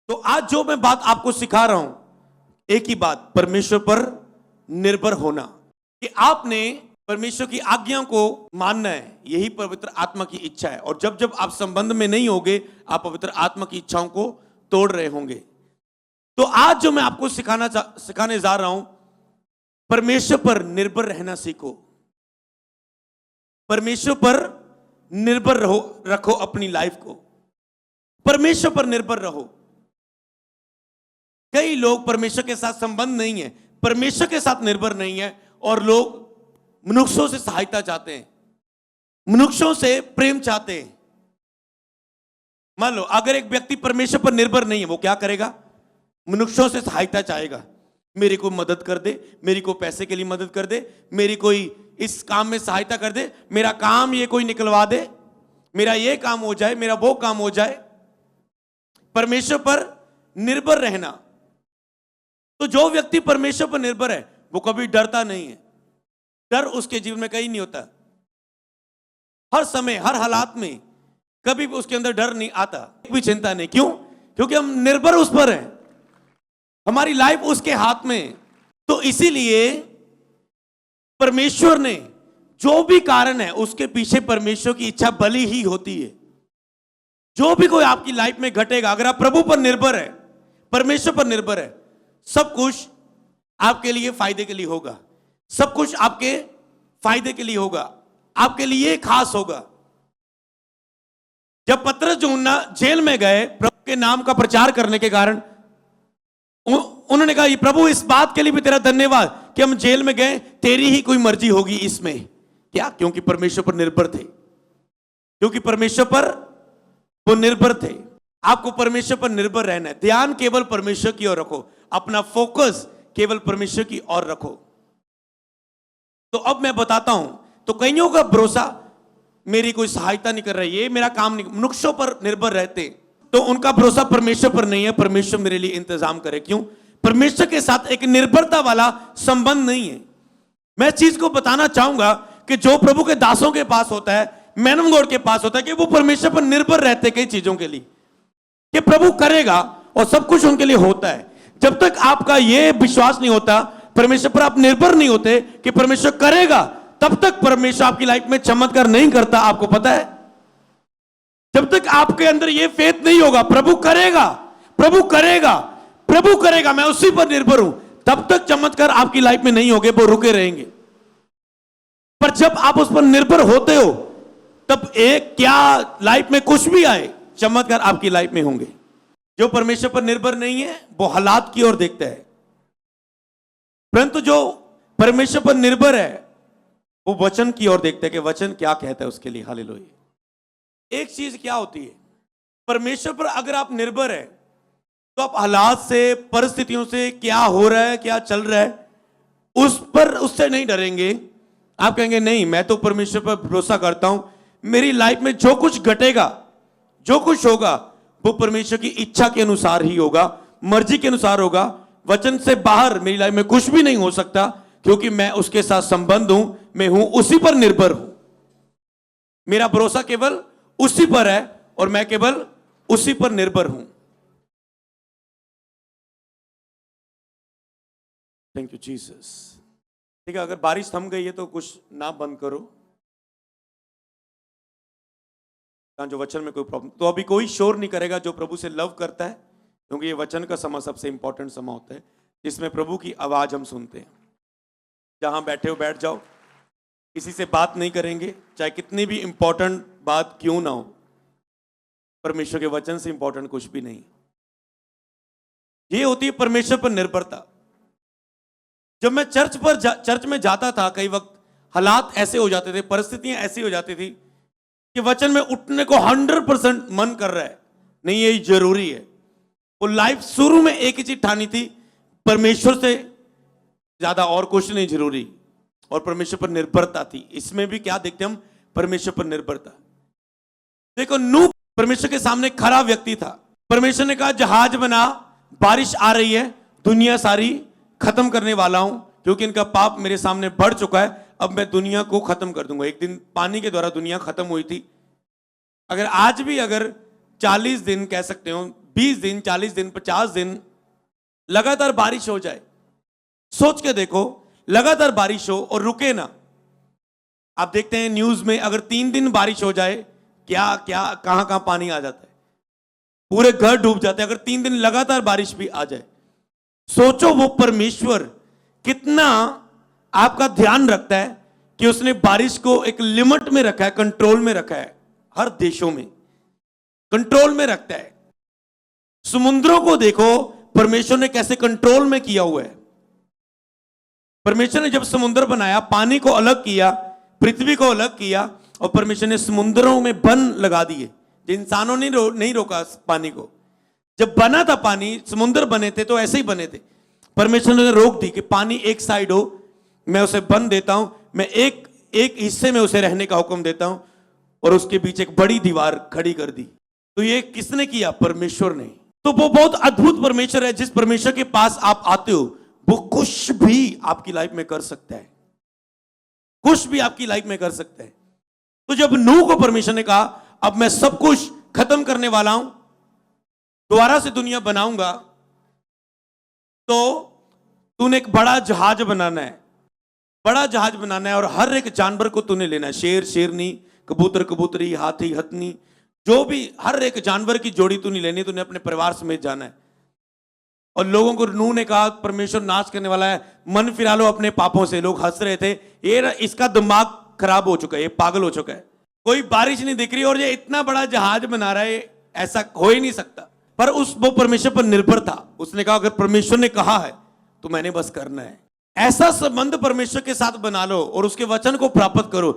तो आज जो मैं बात आपको सिखा रहा हूं, एक ही बात, परमेश्वर पर निर्भर होना, कि आपने परमेश्वर की आज्ञा को मानना है। यही पवित्र आत्मा की इच्छा है। और जब जब आप संबंध में नहीं होगे, आप पवित्र आत्मा की इच्छाओं को तोड़ रहे होंगे। तो आज जो मैं आपको सिखाने जा रहा हूं, परमेश्वर पर निर्भर रहना सीखो। परमेश्वर पर निर्भर रखो अपनी लाइफ को। परमेश्वर पर निर्भर रहो। कई लोग परमेश्वर के साथ संबंध नहीं है, परमेश्वर के साथ निर्भर नहीं है, और लोग मनुष्यों से सहायता चाहते हैं, मनुष्यों से प्रेम चाहते हैं। मान लो अगर एक व्यक्ति परमेश्वर पर निर्भर नहीं है, वो क्या करेगा? मनुष्यों से सहायता चाहेगा। मेरी को मदद कर दे, मेरी को पैसे के लिए मदद कर दे, मेरी कोई इस काम में सहायता कर दे, मेरा काम ये कोई निकलवा दे, मेरा ये काम हो जाए, मेरा वो काम हो जाए। परमेश्वर पर निर्भर रहना। तो जो व्यक्ति परमेश्वर पर निर्भर है वो कभी डरता नहीं है। डर उसके जीवन में कहीं नहीं होता। हर समय, हर हालात में कभी भी उसके अंदर डर नहीं आता, कोई चिंता नहीं। क्यों? क्योंकि हम निर्भर उस पर हैं, हमारी लाइफ उसके हाथ में। तो इसीलिए परमेश्वर ने जो भी कारण है, उसके पीछे परमेश्वर की इच्छा भली ही होती है। जो भी कोई आपकी लाइफ में घटेगा, अगर आप प्रभु पर निर्भर है, परमेश्वर पर निर्भर है, सब कुछ आपके लिए फायदे के लिए होगा। सब कुछ आपके फायदे के लिए होगा, आपके लिए खास होगा। जब पतरस यूहन्ना जेल में गए प्रभु के नाम का प्रचार करने के कारण, उन्होंने कहा, प्रभु इस बात के लिए भी तेरा धन्यवाद कि हम जेल में गए, तेरी ही कोई मर्जी होगी इसमें। क्या? क्योंकि परमेश्वर पर निर्भर थे, क्योंकि परमेश्वर पर वो निर्भर थे। आपको परमेश्वर पर निर्भर रहना है। ध्यान केवल परमेश्वर की ओर रखो, अपना फोकस केवल परमेश्वर की ओर रखो। तो अब मैं बताता हूं, तो कईयों का भरोसा मेरी कोई सहायता नहीं कर रही है, मेरा काम नहीं, मनुष्यों पर निर्भर रहते, तो उनका भरोसा परमेश्वर पर नहीं है। परमेश्वर मेरे लिए इंतजाम करे। क्यों? परमेश्वर के साथ एक निर्भरता वाला संबंध नहीं है। मैं चीज को बताना चाहूंगा कि जो प्रभु के दासों के पास होता है, मैन ऑफ गॉड के पास होता है, कि वो परमेश्वर पर निर्भर रहते कई चीजों के लिए, कि प्रभु करेगा और सब कुछ उनके लिए होता है। जब तक आपका यह विश्वास नहीं होता, परमेश्वर पर आप निर्भर नहीं होते कि परमेश्वर करेगा, तब तक परमेश्वर आपकी लाइफ में चमत्कार नहीं करता। आपको पता है, जब तक आपके अंदर यह फेथ नहीं होगा, प्रभु करेगा, प्रभु करेगा, प्रभु करेगा, मैं उसी पर निर्भर हूं, तब तक चमत्कार आपकी लाइफ में नहीं होंगे, वो रुके रहेंगे। पर जब आप उस पर निर्भर होते हो, तब एक क्या लाइफ में कुछ भी आए, चमत्कार आपकी लाइफ में होंगे। जो परमेश्वर पर निर्भर नहीं है वो हालात की ओर देखता है, परंतु जो परमेश्वर पर निर्भर है वो वचन की ओर देखता है कि वचन क्या कहता है उसके लिए। हालेलुया। एक चीज क्या होती है, परमेश्वर पर अगर आप निर्भर है तो आप हालात से, परिस्थितियों से, क्या हो रहा है, क्या चल रहा है, उस पर, उससे नहीं डरेंगे। आप कहेंगे नहीं, मैं तो परमेश्वर पर भरोसा करता हूं, मेरी लाइफ में जो कुछ घटेगा, जो कुछ होगा, वो परमेश्वर की इच्छा के अनुसार ही होगा, मर्जी के अनुसार होगा। वचन से बाहर मेरी लाइफ में कुछ भी नहीं हो सकता, क्योंकि मैं उसके साथ संबंध हूं, मैं हूं, उसी पर निर्भर हूं। मेरा भरोसा केवल उसी पर है और मैं केवल उसी पर निर्भर हूं। Thank you Jesus. ठीक है, अगर बारिश थम गई है तो कुछ ना बंद करो, जो वचन में कोई प्रॉब्लम, तो अभी कोई शोर नहीं करेगा जो प्रभु से लव करता है, क्योंकि ये वचन का समय सबसे इंपॉर्टेंट समय होता है जिसमें प्रभु की आवाज हम सुनते हैं। जहां बैठे हो बैठ जाओ, किसी से बात नहीं करेंगे, चाहे कितनी भी इंपॉर्टेंट बात क्यों ना हो, परमेश्वर के वचन से इंपॉर्टेंट कुछ भी नहीं। ये होती है परमेश्वर पर निर्भरता। जब मैं चर्च में जाता था, कई वक्त हालात ऐसे हो जाते थे, परिस्थितियां ऐसी हो जाती थी कि वचन में उठने को 100% मन कर रहा है, नहीं ये जरूरी है। वो लाइफ शुरू में एक ही चीज ठानी थी, परमेश्वर से ज्यादा और कुछ नहीं जरूरी, और परमेश्वर पर निर्भरता थी। इसमें भी क्या देखते हम? परमेश्वर पर निर्भरता। देखो, नूह परमेश्वर के सामने खरा व्यक्ति था। परमेश्वर ने कहा जहाज बना, बारिश आ रही है, दुनिया सारी खत्म करने वाला हूं, क्योंकि इनका पाप मेरे सामने बढ़ चुका है, अब मैं दुनिया को खत्म कर दूंगा। एक दिन पानी के द्वारा दुनिया खत्म हुई थी। अगर आज भी अगर 40 दिन कह सकते हो 20 दिन, 40 दिन, 50 दिन लगातार बारिश हो जाए, सोच के देखो, लगातार बारिश हो और रुके ना। आप देखते हैं न्यूज में, अगर 3 दिन बारिश हो जाए, क्या क्या कहां कहां पानी आ जाता है, पूरे घर डूब जाते हैं। अगर 3 दिन लगातार बारिश भी आ जाए, सोचो वो परमेश्वर कितना आपका ध्यान रखता है कि उसने बारिश को एक लिमिट में रखा है, कंट्रोल में रखा है, हर देशों में कंट्रोल में रखता है। समुद्रों को देखो, परमेश्वर ने कैसे कंट्रोल में किया हुआ है। परमेश्वर ने जब समुद्र बनाया, पानी को अलग किया, पृथ्वी को अलग किया, और परमेश्वर ने समुद्रों में बन लगा दिए, जो इंसानों ने नहीं रोका पानी को। जब बना था पानी, समुद्र बने थे तो ऐसे ही बने थे, परमेश्वर ने रोक दी कि पानी एक साइड हो, मैं उसे बंद देता हूं, मैं एक हिस्से में उसे रहने का हुक्म देता हूं, और उसके बीच एक बड़ी दीवार खड़ी कर दी। तो ये किसने किया? परमेश्वर ने। तो वो बहुत अद्भुत परमेश्वर है। जिस परमेश्वर के पास आप आते हो, वो कुछ भी आपकी लाइफ में कर सकता है, कुछ भी आपकी लाइफ में कर सकता है। तो जब नूह को परमेश्वर ने कहा, अब मैं सब कुछ खत्म करने वाला हूं, दोबारा से दुनिया बनाऊंगा, तो तूने एक बड़ा जहाज बनाना है, बड़ा जहाज बनाना है, और हर एक जानवर को तूने लेना है, शेर शेरनी, कबूतर कबूतरी, हाथी हथनी, जो भी हर एक जानवर की जोड़ी तूने लेनी, तूने अपने परिवार समेत जाना है। और लोगों को नूह ने कहा, परमेश्वर नाश करने वाला है, मन फिरा लो अपने पापों से। लोग हंस रहे थे, ये इसका दिमाग खराब हो चुका है, ये पागल हो चुका है, कोई बारिश नहीं दिख रही और ये इतना बड़ा जहाज बना रहा है, ऐसा हो ही नहीं सकता। पर वो परमेश्वर पर निर्भर था। उसने कहा, अगर परमेश्वर ने कहा है तो मैंने बस करना है। ऐसा संबंध परमेश्वर के साथ बना लो और उसके वचन को प्राप्त करो।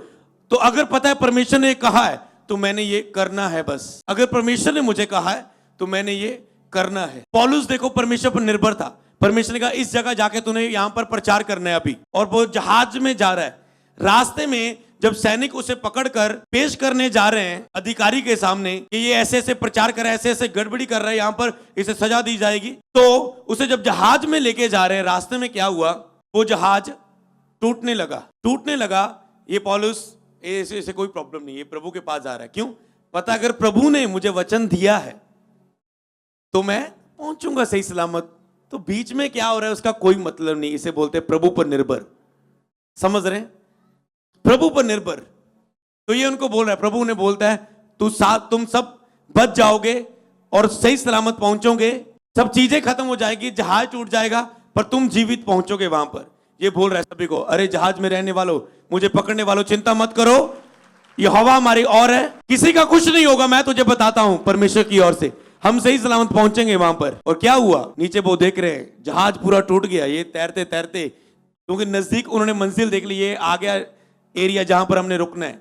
तो अगर पता है परमेश्वर ने कहा है तो मैंने ये करना है, बस अगर परमेश्वर ने मुझे कहा है तो मैंने ये करना है। पौलुस देखो परमेश्वर पर निर्भर था। परमेश्वर ने कहा, इस जगह जाके तूने यहां पर प्रचार करना है अभी, और वो जहाज में जा रहा है। रास्ते में जब सैनिक उसे पकड़कर पेश करने जा रहे हैं अधिकारी के सामने कि ये ऐसे ऐसे प्रचार कर रहा है, ऐसे ऐसे गड़बड़ी कर रहा है, यहां पर इसे सजा दी जाएगी, तो उसे जब जहाज में लेके जा रहे हैं, रास्ते में क्या हुआ, वो जहाज टूटने लगा। ये पौलुस, इसे कोई प्रॉब्लम नहीं, ये प्रभु के पास जा रहा है। क्यों? पता, अगर प्रभु ने मुझे वचन दिया है तो मैं पहुंचूंगा सही सलामत। तो बीच में क्या हो रहा है उसका कोई मतलब नहीं। इसे बोलते हैं प्रभु पर निर्भर। समझ रहे हैं? प्रभु पर निर्भर। तो ये उनको बोल रहा है, प्रभु ने बोलता है, तुम सब बच जाओगे और सही सलामत पहुंचोगे, सब चीजें खत्म हो जाएगी, जहाज टूट जाएगा, पर तुम जीवित पहुंचोगे वहां पर। ये बोल रहा है सभी को, अरे जहाज में रहने वालों, मुझे पकड़ने वालों, चिंता मत करो, ये हवा हमारी और है, किसी का कुछ नहीं होगा, मैं तुझे बताता हूं, परमेश्वर की ओर से हम सही सलामत पहुंचेंगे वहां पर। और क्या हुआ, नीचे वो देख रहे हैं जहाज पूरा टूट गया। ये तैरते तैरते, क्योंकि नजदीक उन्होंने मंजिल देख ली, ये आ गया एरिया जहां पर हमने रुकना है,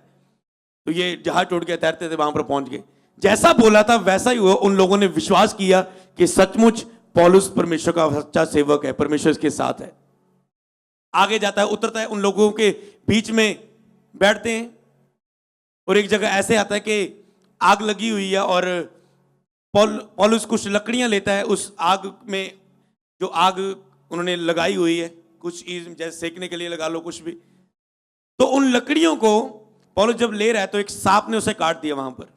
तो ये जहाज टूट गया, तैरते थे वहां पर पहुंच गए। जैसा बोला था वैसा ही हुआ। उन लोगों ने विश्वास किया कि सचमुच पौलुस परमेश्वर का सच्चा सेवक है, परमेश्वर इसके साथ है। आगे जाता है, उतरता है, उन लोगों के बीच में बैठते हैं, और एक जगह ऐसे आता है कि आग लगी हुई है, और पौलुस कुछ लकड़ियां लेता है। उस आग में, जो आग उन्होंने लगाई हुई है, कुछ जैसे सेकने के लिए लगा लो, कुछ भी, तो उन लकड़ियों को पौलुस जब ले रहा है तो एक सांप ने उसे काट दिया वहां पर,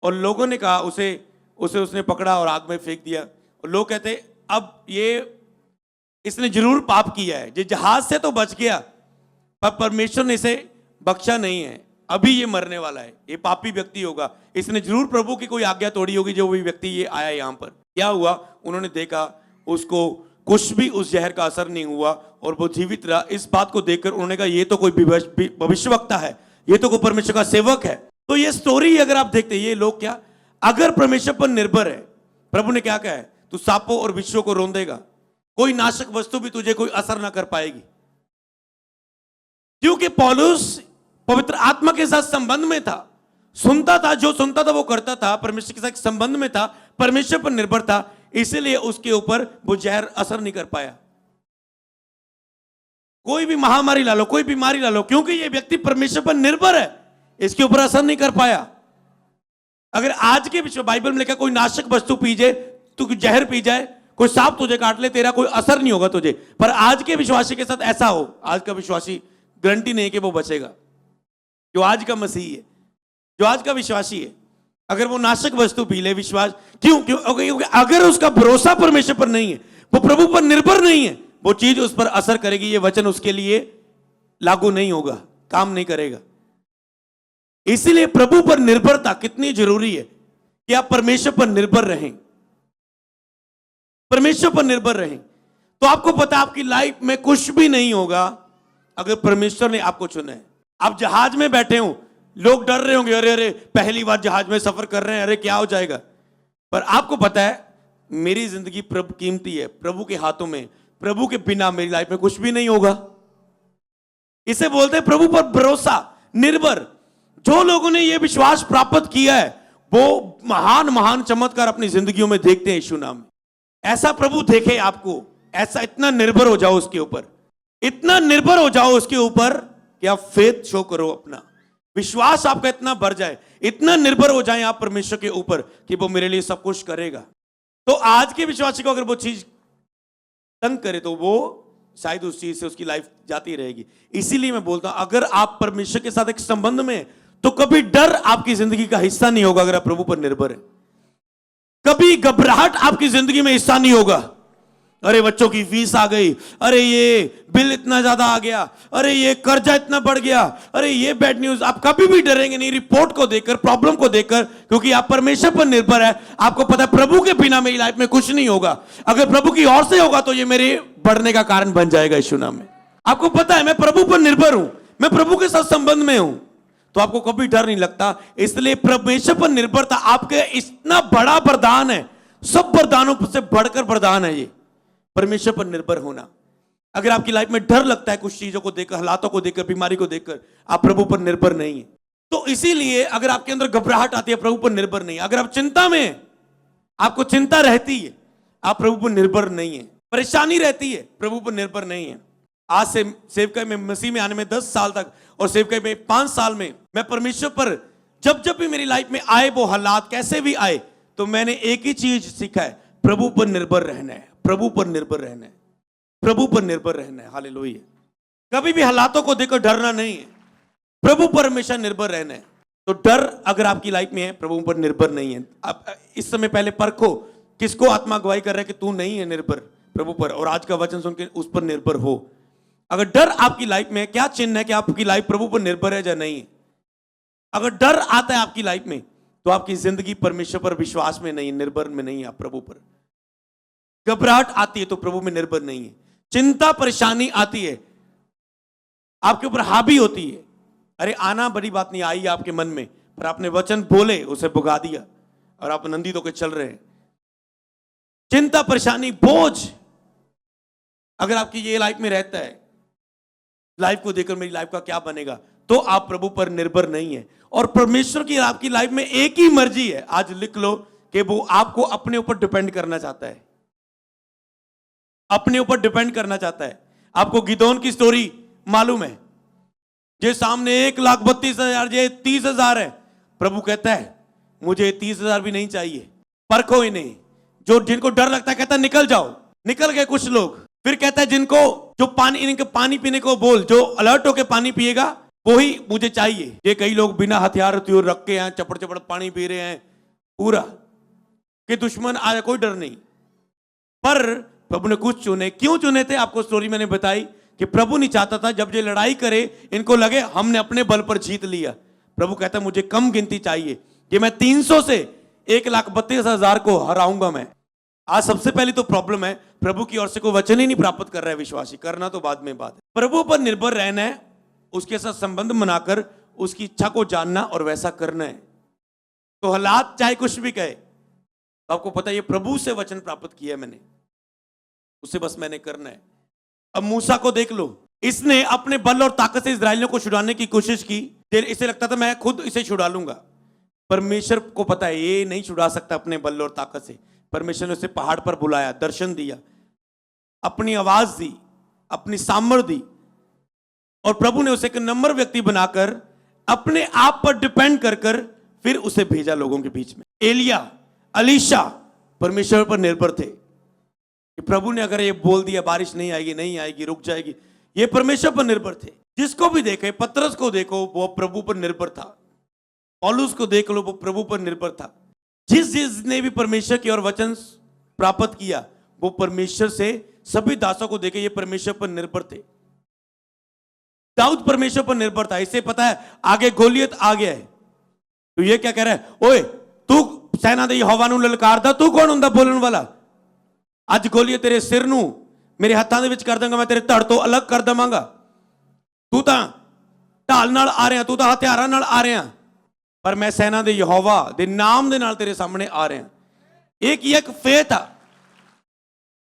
और लोगों ने कहा उसे उसने पकड़ा और आग में फेंक दिया। और लोग कहते, अब ये इसने जरूर पाप किया है, ये जहाज से तो बच गया पर परमेश्वर ने इसे बख्शा नहीं है, अभी ये मरने वाला है, ये पापी व्यक्ति होगा, इसने जरूर प्रभु की कोई आज्ञा तोड़ी होगी जो भी व्यक्ति ये आया यहां पर। क्या हुआ, उन्होंने देखा उसको कुछ भी उस जहर का असर नहीं हुआ और वो जीवित रहा। इस बात को देखकर उन्होंने कहा, ये तो कोई भविष्यवक्ता है, ये तो कोई परमेश्वर का सेवक है। तो ये स्टोरी अगर आप देखते, ये लोग क्या, अगर परमेश्वर पर निर्भर है, प्रभु ने क्या कहा है, तू सांपों और बिच्छुओं को रौंदेगा, कोई नाशक वस्तु भी तुझे कोई असर ना कर पाएगी। क्योंकि पौलुस पवित्र आत्मा के साथ संबंध में था, सुनता था, जो सुनता था वो करता था, परमेश्वर के साथ संबंध में था, परमेश्वर पर निर्भर था, इसलिए उसके ऊपर वो जहर असर नहीं कर पाया। कोई भी महामारी ला लो, कोई बीमारी ला लो, क्योंकि ये व्यक्ति परमेश्वर पर निर्भर है, इसके ऊपर असर नहीं कर पाया। अगर आज के विश्व बाइबल में लिखा, कोई नाशक वस्तु पी जाए, तू जहर पी जाए, कोई सांप तुझे काट ले, तेरा कोई असर नहीं होगा तुझे। पर आज के विश्वासी के साथ ऐसा हो, आज का विश्वासी गारंटी नहीं कि वो बचेगा। जो आज का मसीही है, जो आज का विश्वासी है, अगर वो नाशक वस्तु पी ले, विश्वास क्यों? क्योंकि अगर उसका भरोसा परमेश्वर पर नहीं है, वो प्रभु पर निर्भर नहीं है, वो चीज उस पर असर करेगी, ये वचन उसके लिए लागू नहीं होगा, काम नहीं करेगा। इसीलिए प्रभु पर निर्भरता कितनी जरूरी है कि आप परमेश्वर पर निर्भर रहें, परमेश्वर पर निर्भर रहें। तो आपको पता है आपकी लाइफ में कुछ भी नहीं होगा अगर परमेश्वर ने आपको चुना है। आप जहाज में बैठे हो, लोग डर रहे होंगे, अरे अरे पहली बार जहाज में सफर कर रहे हैं, अरे क्या हो जाएगा। पर आपको पता है मेरी जिंदगी प्रभु कीमती है, प्रभु के हाथों में, प्रभु के बिना मेरी लाइफ में कुछ भी नहीं होगा। इसे बोलते हैं प्रभु पर भरोसा, निर्भर। जो लोगों ने यह विश्वास प्राप्त किया है वो महान महान चमत्कार अपनी जिंदगियों में देखते हैं यीशु नाम में। ऐसा प्रभु देखे आपको, ऐसा इतना निर्भर हो जाओ उसके ऊपर, इतना निर्भर हो जाओ उसके ऊपर कि आप फेथ शो करो, अपना विश्वास आपका इतना बढ़ जाए, इतना निर्भर हो जाए आप परमेश्वर के ऊपर कि वो मेरे लिए सब कुछ करेगा। तो आज के विश्वासी को अगर वो चीज तंग करे तो वो शायद उस चीज से उसकी लाइफ जाती रहेगी। इसीलिए मैं बोलता हूं अगर आप परमेश्वर के साथ एक संबंध में, तो कभी डर आपकी जिंदगी का हिस्सा नहीं होगा। अगर आप प्रभु पर निर्भर है, कभी घबराहट आपकी जिंदगी में हिस्सा नहीं होगा। अरे बच्चों की फीस आ गई, अरे ये बिल इतना ज्यादा आ गया, अरे ये कर्जा इतना बढ़ गया, अरे ये बैड न्यूज। आप कभी भी डरेंगे नहीं रिपोर्ट को देखकर, प्रॉब्लम को देखकर, क्योंकि आप परमेश्वर पर निर्भर है। आपको पता है प्रभु के बिना मेरी लाइफ में कुछ नहीं होगा। अगर प्रभु की ओर से होगा तो ये मेरे बढ़ने का कारण बन जाएगा यीशु नाम में। आपको पता है मैं प्रभु पर निर्भर हूं, मैं प्रभु के साथ संबंध में हूं, तो आपको कभी डर नहीं लगता। इसलिए परमेश्वर पर निर्भरता आपके इतना बड़ा वरदान है, सब वरदानों से बढ़कर वरदान है ये परमेश्वर पर निर्भर होना। अगर आपकी लाइफ में डर लगता है कुछ चीजों को देखकर, हालातों को देखकर, बीमारी को देखकर, आप प्रभु पर निर्भर नहीं है। तो इसीलिए अगर आपके अंदर घबराहट आती है, प्रभु पर निर्भर नहीं। अगर आप चिंता में, आपको चिंता रहती है, आप प्रभु पर निर्भर नहीं है। परेशानी रहती है, प्रभु पर निर्भर नहीं है। आज से सेवकाई में, मसीह में आने में 10 साल तक और सेवकाई में 5 साल में मैं परमेश्वर पर जब जब भी मेरी लाइफ में आए, वो हालात कैसे भी आए, तो मैंने एक ही चीज सीखा है, प्रभु पर निर्भर रहना है, प्रभु पर निर्भर रहना है, प्रभु पर निर्भर रहना है। हालेलुया। कभी भी हालातों को देखकर डरना नहीं है, प्रभु पर हमेशा निर्भर रहना है। तो डर अगर आपकी लाइफ में है, प्रभु पर निर्भर नहीं है। आप इस समय पहले परखो किसको आत्मा गवाही कर रहा है कि तू नहीं है निर्भर प्रभु पर, और आज का वचन सुन के उस पर निर्भर हो। अगर डर आपकी लाइफ में है, क्या चिन्ह है कि आपकी लाइफ प्रभु पर निर्भर है या नहीं है। अगर डर आता है आपकी लाइफ में, तो आपकी जिंदगी परमेश्वर पर विश्वास में नहीं, निर्भर में नहीं है, आप प्रभु पर। घबराहट आती है तो प्रभु में निर्भर नहीं है। चिंता परेशानी आती है, आपके ऊपर हावी होती है, अरे आना बड़ी बात नहीं, आई आपके मन में, पर आपने वचन बोले, उसे भुगा दिया और आप नंदित होकर चल रहे हैं। चिंता परेशानी बोझ अगर आपकी ये लाइफ में रहता है, लाइफ को देखकर मेरी लाइफ का क्या बनेगा, तो आप प्रभु पर निर्भर नहीं है। और परमेश्वर की आपकी लाइफ में एक ही मर्जी है, आज लिख लो, कि वो आपको अपने ऊपर डिपेंड करना चाहता है, अपने ऊपर डिपेंड करना चाहता है। आपको गिदोन की स्टोरी मालूम है, जो सामने 1,32,000, ये 30,000 है। प्रभु कहता है मुझे 30,000 भी नहीं चाहिए, परखो इन्हें। जो जिनको डर लगता है कहता है निकल जाओ, निकल गए कुछ लोग। फिर कहता है जिनको, जो पानी, इनके पानी पीने को बोल, जो अलर्ट होके पानी पिएगा वो ही मुझे चाहिए। ये कई लोग बिना हथियार रख के हैं, चपड़ चपड़ पानी पी रहे हैं पूरा, कि दुश्मन आया, कोई डर नहीं। पर प्रभु ने कुछ चुने। क्यों चुने थे, आपको स्टोरी मैंने बताई कि प्रभु नहीं चाहता था जब ये लड़ाई करे इनको लगे हमने अपने बल पर जीत लिया। प्रभु कहता है मुझे कम गिनती चाहिए, कि मैं 300 से 1,32,000 को हराऊंगा मैं। आज सबसे पहली तो प्रॉब्लम है, प्रभु की ओर से कोई वचन ही नहीं प्राप्त कर रहा है विश्वासी। करना तो बाद में बात है, प्रभु पर निर्भर रहना है, उसके साथ संबंध बनाकर उसकी इच्छा को जानना और वैसा करना है। तो हालात चाहे कुछ भी कहे, तो आपको पता है ये प्रभु से वचन प्राप्त किया है मैंने, उसे बस मैंने करना है। अब मूसा को देख लो, इसने अपने बल और ताकत से इस्राएलियों को छुड़ाने की कोशिश की। इसे लगता था मैं खुद इसे छुड़ा लूंगा। परमेश्वर को पता है ये नहीं छुड़ा सकता अपने बल और ताकत से। परमेश्वर ने उसे पहाड़ पर बुलाया, दर्शन दिया, अपनी आवाज दी, अपनी सामर्थ दी, और प्रभु ने उसे एक नम्र व्यक्ति बनाकर अपने आप पर डिपेंड कर फिर उसे भेजा लोगों के बीच में। एलिया, अलीशा परमेश्वर पर निर्भर थे कि प्रभु ने अगर ये बोल दिया बारिश नहीं आएगी, नहीं आएगी, रुक जाएगी, ये परमेश्वर पर निर्भर थे। जिसको भी देखे, पतरस को देखो, वो प्रभु पर निर्भर था। पौलुस को देख लो, वो प्रभु पर निर्भर था। जिसने भी परमेश्वर की और वचन प्राप्त किया वो परमेश्वर से, सभी दासों को देखे ये परमेश्वर पर निर्भर थे। दाऊद परमेश्वर पर निर्भर था। इसे पता है आगे गोलियत आ गया है, तो ये क्या कह रहा है, ओए तू सेना दे यहोवा ਨੂੰ ਲਲਕਾਰਦਾ, ਤੂੰ ਕੌਣ ਹੁੰਦਾ ਬੋਲਣ ਵਾਲਾ? ਅੱਜ ਗੋਲੀਅਤ ਤੇਰੇ ਸਿਰ ਨੂੰ ਮੇਰੇ ਹੱਥਾਂ ਦੇ ਵਿੱਚ ਕਰ ਦਾਂਗਾ, ਮੈਂ ਤੇਰੇ ਧੜ ਤੋਂ ਅਲੱਗ ਕਰ ਦਵਾਂਗਾ। ਤੂੰ ਤਾਂ ਢਾਲ ਨਾਲ ਆ ਰਿਹਾ, ਤੂੰ ਤਾਂ ਹਥਿਆਰਾਂ ਨਾਲ ਆ ਰਿਹਾ, ਪਰ ਮੈਂ ਸੈਨਾ ਦੇ ਯਹੋਵਾ ਦੇ ਨਾਮ ਦੇ ਨਾਲ ਤੇਰੇ ਸਾਹਮਣੇ ਆ ਰਿਹਾ। ਇਹ ਕੀ ਇੱਕ ਫੇਥ ਆ,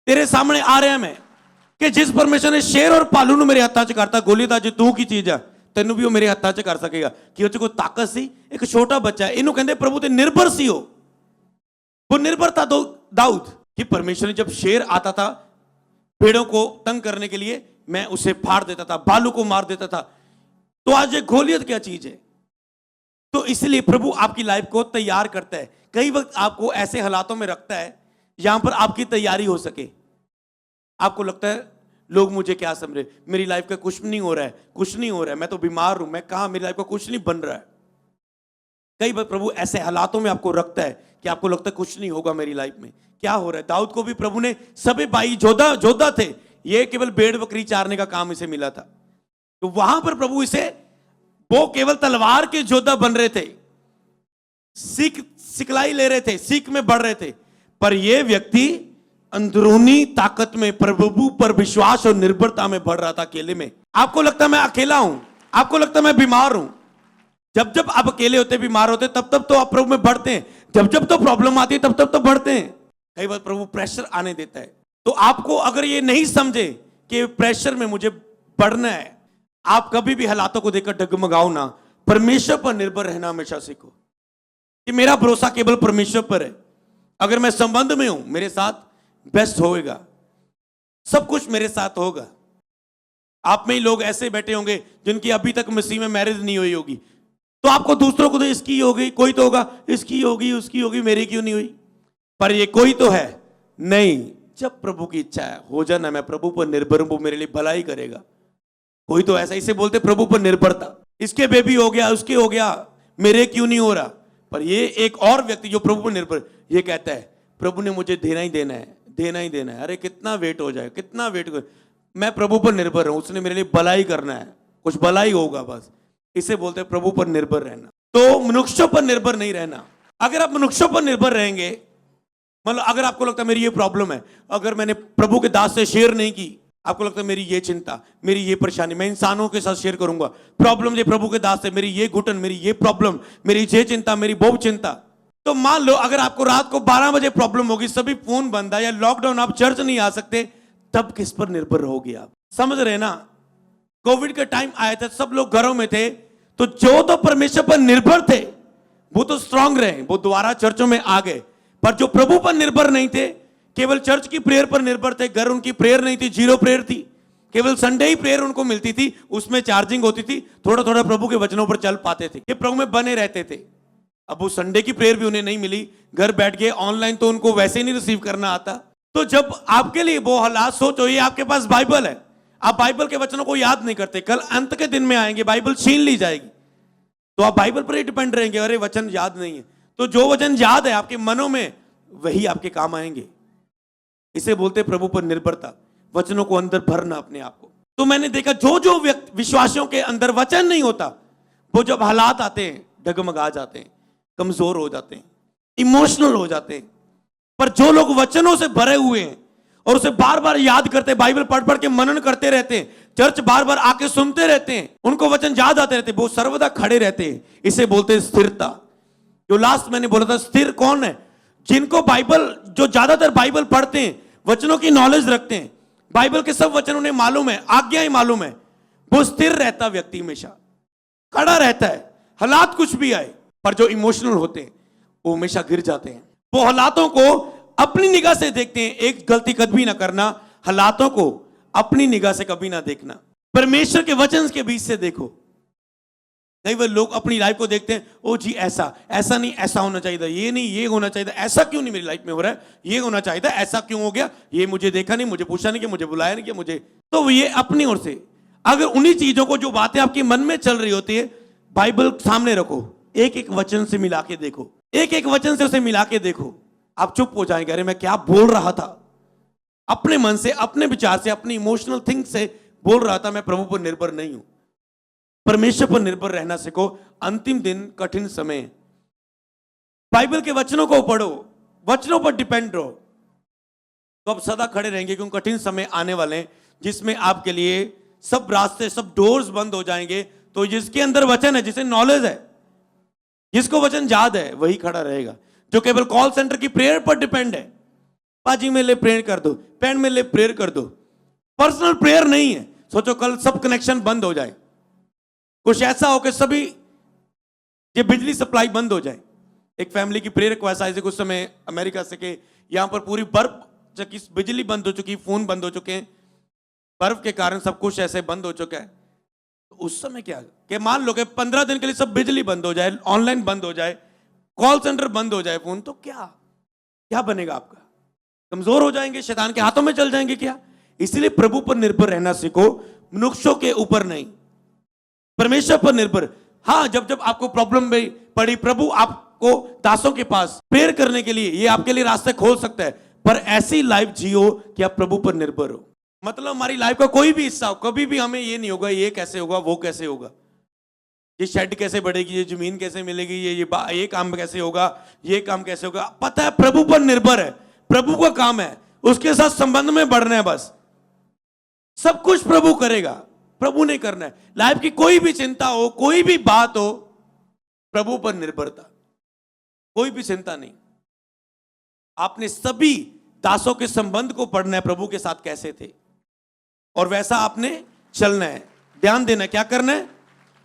ਤੇਰੇ ਸਾਹਮਣੇ ਆ ਰਿਹਾ ਮੈਂ ਕਿ ਜਿਸ ਪਰਮੇਸ਼ਰ ਨੇ ਸ਼ੇਰ ਔਰ ਭਾਲੂ ਨੂੰ ਮੇਰੇ ਹੱਥਾਂ 'ਚ ਕਰਤਾ, ਗੋਲੀਅਤ ਅੱਜ ਤੂੰ ਕੀ ਚੀਜ਼ ਆ, ਤੈਨੂੰ ਵੀ ਉਹ ਮੇਰੇ ਹੱਥਾਂ 'ਚ ਕਰ ਸਕੇਗਾ। ਕਿ ਉਹ 'ਚ ਕੋਈ ਤਾਕਤ ਸੀ? ਇੱਕ ਛੋਟਾ ਬੱਚਾ, ਇਹਨੂੰ ਕਹਿੰਦੇ ਪ੍ਰਭੂ ਤੇ ਨਿਰਭਰ ਸੀ। वो निर्भर था दाऊद कि परमेश्वर ने जब शेर आता था भेड़ों को तंग करने के लिए, मैं उसे फाड़ देता था, भालू को मार देता था। तो आज ये गोलियत क्या चीज है? तो इसलिए प्रभु आपकी लाइफ को तैयार करता है। कई वक्त आपको ऐसे हालातों में रखता है जहां पर आपकी तैयारी हो सके। आपको लगता है लोग मुझे क्या समझे, मेरी लाइफ का कुछ नहीं हो रहा है, कुछ नहीं हो रहा है, मैं तो बीमार हूं, मैं कहां, मेरी लाइफ का कुछ नहीं बन रहा है। कई बार प्रभु ऐसे हालातों में आपको रखता है कि आपको लगता है कुछ नहीं होगा मेरी लाइफ में, क्या हो रहा है। दाऊद को भी प्रभु ने, सभी भाई जोधा थे, ये केवल भेड़ बकरी चारने का काम इसे मिला था, तो वहां पर प्रभु इसे, वो केवल तलवार के योद्धा बन रहे थे, सिखलाई ले रहे थे, सीख में बढ़ रहे थे, पर यह व्यक्ति अंदरूनी ताकत में प्रभु पर विश्वास और निर्भरता में बढ़ रहा था। अकेले में आपको लगता है मैं अकेला हूं, आपको लगता है मैं बीमार हूं। जब जब आप अकेले होते, बीमार होते, तब तब तो आप प्रभु में बढ़ते हैं। जब जब तो प्रॉब्लम आती है तब तब तो बढ़ते हैं। कई बार प्रभु प्रेशर आने देता है, तो आपको अगर ये नहीं समझे कि प्रेशर में मुझे बढ़ना है, आप कभी भी हालातों को देखकर डगमगाओ ना, परमेश्वर पर निर्भर रहना हमेशा सीखो कि मेरा भरोसा केवल परमेश्वर पर है। अगर मैं संबंध में हूं, मेरे साथ बेस्ट होएगा, सब कुछ मेरे साथ होगा। आप में ही लोग ऐसे बैठे होंगे जिनकी अभी तक मसीह में मैरिज नहीं हुई होगी, तो आपको दूसरों को तो इसकी हो गई, कोई तो होगा इसकी होगी, उसकी होगी, मेरी क्यों नहीं हुई? पर ये कोई तो है नहीं। जब प्रभु की इच्छा है हो जाना, मैं प्रभु पर निर्भर हूं, वो मेरे लिए भलाई करेगा। कोई तो ऐसा, इसे बोलते प्रभु पर निर्भरता। इसके बेबी हो गया, उसके हो गया, मेरे क्यों नहीं हो रहा? पर ये एक और व्यक्ति जो प्रभु पर निर्भर, ये कहता है प्रभु ने मुझे देना ही देना है, देना ही देना है। अरे कितना वेट हो जाए, कितना वेट कर, मैं प्रभु पर निर्भर हूं, उसने मेरे लिए भलाई करना है, कुछ भलाई होगा बस। इसे बोलते हैं प्रभु पर निर्भर रहना। तो मनुष्यों पर निर्भर नहीं रहना। अगर आप मनुष्यों पर निर्भर रहेंगे, मतलब अगर आपको लगता है मेरी ये प्रॉब्लम है, अगर मैंने प्रभु के दास से शेयर नहीं की, आपको लगता है मेरी ये चिंता, मेरी ये परेशानी, मैं इंसानों के साथ शेयर करूंगा प्रॉब्लम, ये प्रभु के दास से मेरी ये घुटन, मेरी ये प्रॉब्लम, मेरी ये चिंता, मेरी वो चिंता। तो मान लो अगर आपको रात को 12 बजे प्रॉब्लम होगी, सभी फोन बंद है या लॉकडाउन, आप चर्च नहीं आ सकते, तब किस पर निर्भर रहोगे आप? समझ रहे ना? कोविड का टाइम आया था, सब लोग घरों में थे, तो जो तो परमेश्वर पर निर्भर थे वो तो स्ट्रांग रहे, वो दोबारा चर्चों में आ गए। पर जो प्रभु पर निर्भर नहीं थे, केवल चर्च की प्रेयर पर निर्भर थे, घर उनकी प्रेयर नहीं थी, जीरो प्रेयर थी, केवल संडे ही प्रेयर उनको मिलती थी, उसमें चार्जिंग होती थी, थोड़ा थोड़ा प्रभु के वचनों पर चल पाते थे, ये प्रभु में बने रहते थे। अब वो संडे की प्रेयर भी उन्हें नहीं मिली, घर बैठ गए ऑनलाइन, तो उनको वैसे ही नहीं रिसीव करना आता। तो जब आपके लिए वो हालात, सोचो ये आपके पास बाइबल है, आप बाइबल के वचनों को याद नहीं करते, कल अंत के दिन में आएंगे बाइबल छीन ली जाएगी, तो आप बाइबल पर ही डिपेंड रहेंगे। अरे वचन याद नहीं है, तो जो वचन याद है आपके मनों में, वही आपके काम आएंगे। इसे बोलते प्रभु पर निर्भरता, वचनों को अंदर भरना अपने आप को। तो मैंने देखा जो जो व्यक्ति, विश्वासियों के अंदर वचन नहीं होता, वो जब हालात आते हैं डगमगा जाते हैं, कमजोर हो जाते हैं, इमोशनल हो जाते हैं। पर जो लोग वचनों से भरे हुए हैं और उसे बार बार याद करते, बाइबल पढ़ पढ़ के मनन करते रहते हैं, चर्च बार बार आके सुनते रहते हैं, उनको वचन याद आते रहते हैं, वो सर्वदा खड़े रहते हैं। इसे बोलते हैं स्थिरता। जो लास्ट मैंने बोला था, स्थिर कौन है? जिनको बाइबल, जो ज्यादातर बाइबल पढ़ते हैं, वचनों की नॉलेज रखते हैं, बाइबल के सब वचन उन्हें मालूम है, आज्ञा ही मालूम है, वो स्थिर रहता व्यक्ति, हमेशा खड़ा रहता है, हालात कुछ भी आए। पर जो इमोशनल होते हैं वो हमेशा गिर जाते हैं। वो हालातों को अपनी निगाह से देखते हैं। एक गलती कभी ना करना, हालातों को अपनी निगाह से कभी ना देखना, परमेश्वर के वचन के बीच से देखो। कई बार लोग अपनी लाइफ को देखते हैं, ओ जी ऐसा ऐसा नहीं, ऐसा होना चाहिए था, ये नहीं ये होना चाहिए था, ऐसा क्यों नहीं मेरी लाइफ में हो रहा है, ये होना चाहिए था, ऐसा क्यों हो गया, ये मुझे देखा नहीं, मुझे पूछा नहीं, कि मुझे बुलाया नहीं, कि मुझे। तो ये अपनी ओर से, अगर उन्हीं चीजों को, जो बातें आपके मन में चल रही होती है, बाइबल सामने रखो, एक एक वचन से मिला के देखो, एक एक वचन से उसे मिला के देखो। आप चुप हो जाएंगे, अरे मैं क्या बोल रहा था, अपने मन से, अपने विचार से, अपनी इमोशनल थिंक से बोल रहा था मैं प्रभु पर निर्भर नहीं हूं। परमेश्वर पर निर्भर रहना सीखो। अंतिम दिन, कठिन समय, बाइबल के वचनों को पढ़ो, वचनों पर डिपेंड रहो, तो आप सदा खड़े रहेंगे। क्योंकि कठिन समय आने वाले हैं जिसमें आपके लिए सब रास्ते, सब डोर्स बंद हो जाएंगे। तो जिसके अंदर वचन है, जिसे नॉलेज है, जिसको वचन याद है, वही खड़ा रहेगा। जो केवल कॉल सेंटर की प्रेयर पर डिपेंड है, पाजी मेरे लिए प्रेयर कर दो, पैन मेरे लिए प्रेयर कर दो, पर्सनल प्रेयर नहीं है। सोचो कल सब कनेक्शन बंद हो जाए, कुछ ऐसा हो कि सभी ये बिजली सप्लाई बंद हो जाए। एक फैमिली की प्रेयर रिक्वेस्ट आई थी कुछ समय अमेरिका से कि यहां पर पूरी बर्फ चकी, बिजली बंद हो चुकी, फोन बंद हो चुके हैं, बर्फ के कारण सब कुछ ऐसे बंद हो चुका है। तो उस समय क्या कि मान लो कि 15 दिन के लिए सब बिजली बंद हो जाए, ऑनलाइन बंद हो जाए, कॉल सेंटर बंद हो जाए, फोन, तो क्या बनेगा आपका? कमजोर हो जाएंगे, शैतान के हाथों में चल जाएंगे क्या? इसलिए प्रभु पर निर्भर रहना सीखो, मनुष्यों के ऊपर नहीं, परमेश्वर पर निर्भर। हाँ, जब जब आपको प्रॉब्लम में पड़ी, प्रभु आपको दासों के पास प्रेयर करने के लिए, ये आपके लिए रास्ते खोल सकता है। पर ऐसी लाइफ जियो कि आप प्रभु पर निर्भर हो। मतलब हमारी लाइफ का कोई भी हिस्सा हो, कभी भी हमें ये नहीं होगा ये कैसे होगा, वो कैसे होगा, ये शेड कैसे बढ़ेगी, ये जमीन कैसे मिलेगी, ये काम कैसे होगा, ये काम कैसे होगा। पता है प्रभु पर निर्भर है, प्रभु का काम है, उसके साथ संबंध में बढ़ना है, बस सब कुछ प्रभु करेगा, प्रभु ने करना है। लाइफ की कोई भी चिंता हो, कोई भी बात हो, प्रभु पर निर्भरता, कोई भी चिंता नहीं। आपने सभी दासों के संबंध को पढ़ना है, प्रभु के साथ कैसे थे, और वैसा आपने चलना है। ध्यान देना है, क्या करना है?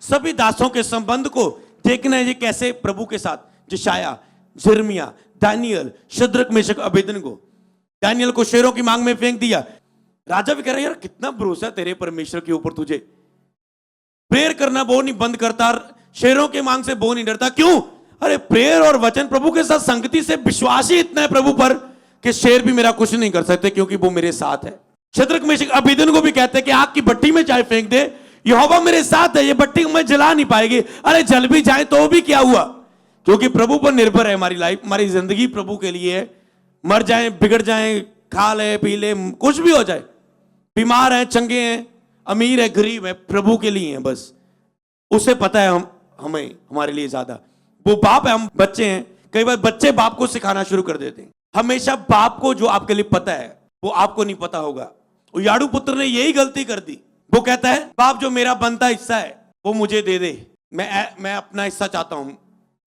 सभी दासों के संबंध को देखना है, ये कैसे प्रभु के साथ। यशायाह, यिर्मयाह, दानियल, शद्रक, मेशक, अबेदनगो। दानियल को शेरों की मांग में फेंक दिया। राजा भी कह रहा है यार कितना भरोसा तेरे परमेश्वर के ऊपर, तुझे प्रेयर करना वो नहीं बंद करता, शेरों के मांग से वो नहीं डरता। क्यों? अरे प्रेयर और वचन, प्रभु के साथ संगति से विश्वास ही इतना है प्रभु पर कि शेर भी मेरा कुछ नहीं कर सकते, क्योंकि वो मेरे साथ है। शद्रक, मेशक, अबेदनगो भी कहते हैं कि आग की भट्टी में चाहे फेंक दे, यहोवा मेरे साथ है, ये भट्टी में जला नहीं पाएगी। अरे जल भी जाए तो भी क्या हुआ, क्योंकि प्रभु पर निर्भर है हमारी लाइफ, हमारी जिंदगी प्रभु के लिए है। मर जाए, बिगड़ जाए, खा ले, पी ले, कुछ भी हो जाए, बीमार है, चंगे हैं, अमीर है, गरीब है, प्रभु के लिए है। बस उसे पता है हमें हमारे लिए ज्यादा। वो बाप है, हम बच्चे हैं। कई बार बच्चे बाप को सिखाना शुरू कर देते हैं। हमेशा बाप को जो आपके लिए पता है वो आपको नहीं पता होगा। याड़ू पुत्र ने यही गलती कर दी। वो कहता है बाप जो मेरा बनता हिस्सा है वो मुझे दे दे, मैं अपना हिस्सा चाहता हूं,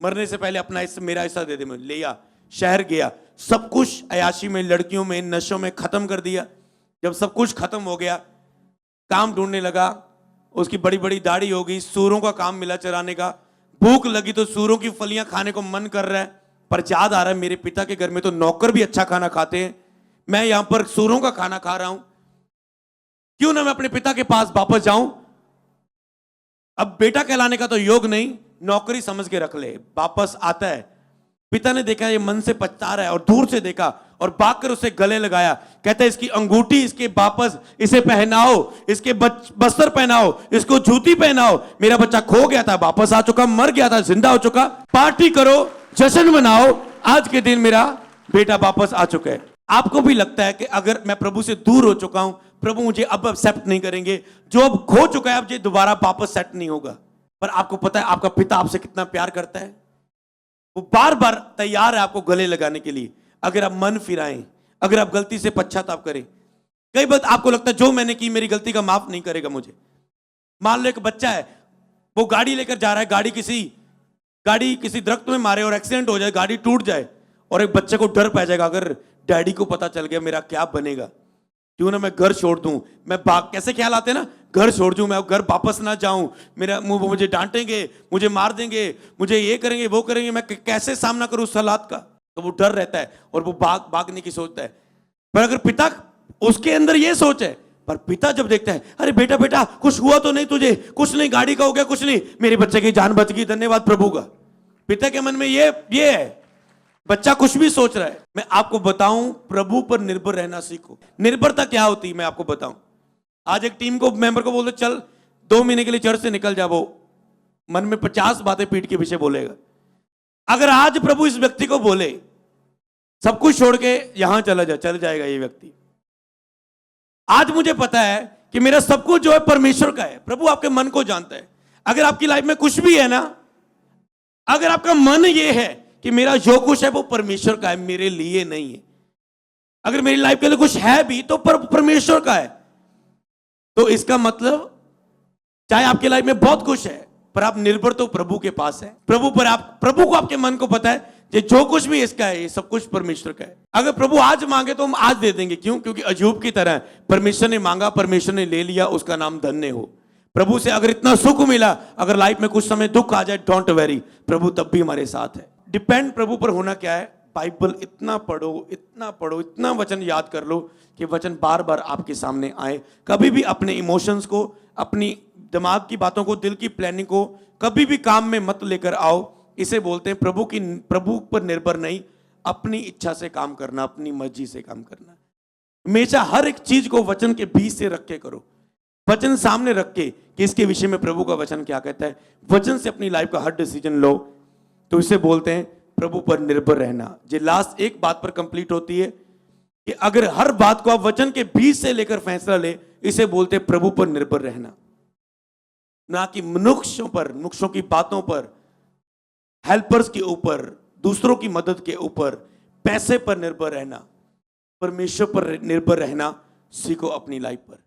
मरने से पहले अपना हिस्सा, मेरा हिस्सा दे दे। मैं लिया, शहर गया, सब कुछ अयाशी में, लड़कियों में, नशों में खत्म कर दिया। जब सब कुछ खत्म हो गया, काम ढूंढने लगा, उसकी बड़ी बड़ी दाढ़ी हो गई, सूरों का काम मिला चराने का। भूख लगी तो सूरों की फलियां खाने को मन कर रहा है, पर याद आ रहा है मेरे पिता के घर में तो नौकर भी अच्छा खाना खाते हैं, मैं यहां पर सूरों का खाना खा रहा हूं, क्यों ना मैं अपने पिता के पास वापस जाऊं। अब बेटा कहलाने का तो योग नहीं, नौकरी समझ के रख ले। वापस आता है, पिता ने देखा ये मन से पछता रहा है, और दूर से देखा और भागकर उसे गले लगाया। कहता है इसकी अंगूठी इसके वापस, इसे पहनाओ, इसके बस्तर पहनाओ, इसको जूती पहनाओ। मेरा बच्चा खो गया था, वापस आ चुका, मर गया था, जिंदा हो चुका। पार्टी करो, जश्न मनाओ, आज के दिन मेरा बेटा वापस आ चुका है। आपको भी लगता है कि अगर मैं प्रभु से दूर हो चुका हूं, प्रभु मुझे अब एक्सेप्ट नहीं करेंगे, जो अब खो चुका है अब ये दोबारा वापस सेट नहीं होगा। पर आपको पता है आपका पिता आपसे कितना प्यार करता है, वो बार बार तैयार है आपको गले लगाने के लिए, अगर आप मन फिराएं, अगर आप गलती से पश्चाताप करें। कई बार आपको लगता है जो मैंने की मेरी गलती का माफ नहीं करेगा मुझे। मान लो एक बच्चा है, वो गाड़ी लेकर जा रहा है, गाड़ी किसी दरख्त में मारे और एक्सीडेंट हो जाए, गाड़ी टूट जाए, और एक बच्चे को डर पै जाएगा अगर डैडी को पता चल गया मेरा क्या बनेगा, क्यों ना मैं घर छोड़ दूं, मैं भाग, कैसे ख्याल आते हैं ना, घर छोड़ दूं, मैं घर वापस ना जाऊं, मुझे डांटेंगे, मुझे मार देंगे, मुझे ये करेंगे वो करेंगे, मैं कैसे सामना करूं उस हालात का। तो वो डर रहता है और वो भागने की सोचता है। पर अगर पिता, उसके अंदर ये सोच है, पर पिता जब देखता है अरे बेटा बेटा कुछ हुआ तो नहीं तुझे, कुछ नहीं, गाड़ी का हो गया कुछ नहीं, मेरे बच्चे की जान बच गई, धन्यवाद प्रभु का। पिता के मन में ये है, बच्चा कुछ भी सोच रहा है। मैं आपको बताऊं, प्रभु पर निर्भर रहना सीखो। निर्भरता क्या होती है मैं आपको बताऊं। आज एक टीम को, मेंबर को बोलते चल 2 महीने के लिए चर्च से निकल जा, वो मन में 50 बातें पीठ के पीछे बोलेगा। अगर आज प्रभु इस व्यक्ति को बोले सब कुछ छोड़ के यहां चल जाएगा ये व्यक्ति। आज मुझे पता है कि मेरा सब कुछ जो है परमेश्वर का है। प्रभु आपके मन को जानता है। अगर आपकी लाइफ में कुछ भी है ना, अगर आपका मन ये है कि मेरा जो कुछ है वो परमेश्वर का है, मेरे लिए नहीं है, अगर मेरी लाइफ के लिए कुछ है भी तो परमेश्वर का है, तो इसका मतलब चाहे आपकी लाइफ में बहुत कुछ है पर आप निर्भर तो प्रभु के पास है, प्रभु को आपके मन को पता है ये जो कुछ भी इसका है ये सब कुछ परमेश्वर का है। अगर प्रभु आज मांगे तो हम आज दे देंगे। क्यों? क्योंकि अजूब की तरह परमेश्वर ने मांगा, परमेश्वर ने ले लिया, उसका नाम धन्य हो। प्रभु से अगर इतना सुख मिला, अगर लाइफ में कुछ समय दुख आ जाए, डोंट वेरी, प्रभु तब भी हमारे साथ है। डिपेंड प्रभु पर होना क्या है? बाइबल इतना पढ़ो, इतना पढ़ो, इतना वचन याद कर लो कि वचन बार बार आपके सामने आए। कभी भी अपने इमोशंस को, अपनी दिमाग की बातों को, दिल की प्लानिंग को कभी भी काम में मत लेकर आओ। इसे बोलते हैं प्रभु पर निर्भर नहीं, अपनी इच्छा से काम करना, अपनी मर्जी से काम करना। हमेशा हर एक चीज को वचन के बीच से रख के करो, वचन सामने रख के कि इसके विषय में प्रभु का वचन क्या कहता है। वचन से अपनी लाइफ का हर डिसीजन लो। तो इसे बोलते हैं प्रभु पर निर्भर रहना। ये लास्ट एक बात पर कंप्लीट होती है कि अगर हर बात को आप वचन के बीच से लेकर फैसला ले, इसे बोलते हैं प्रभु पर निर्भर रहना, ना कि मनुष्यों पर, मनुष्यों की बातों पर, हेल्पर्स के ऊपर, दूसरों की मदद के ऊपर, पैसे पर निर्भर रहना। परमेश्वर पर निर्भर रहना सीखो अपनी लाइफ पर।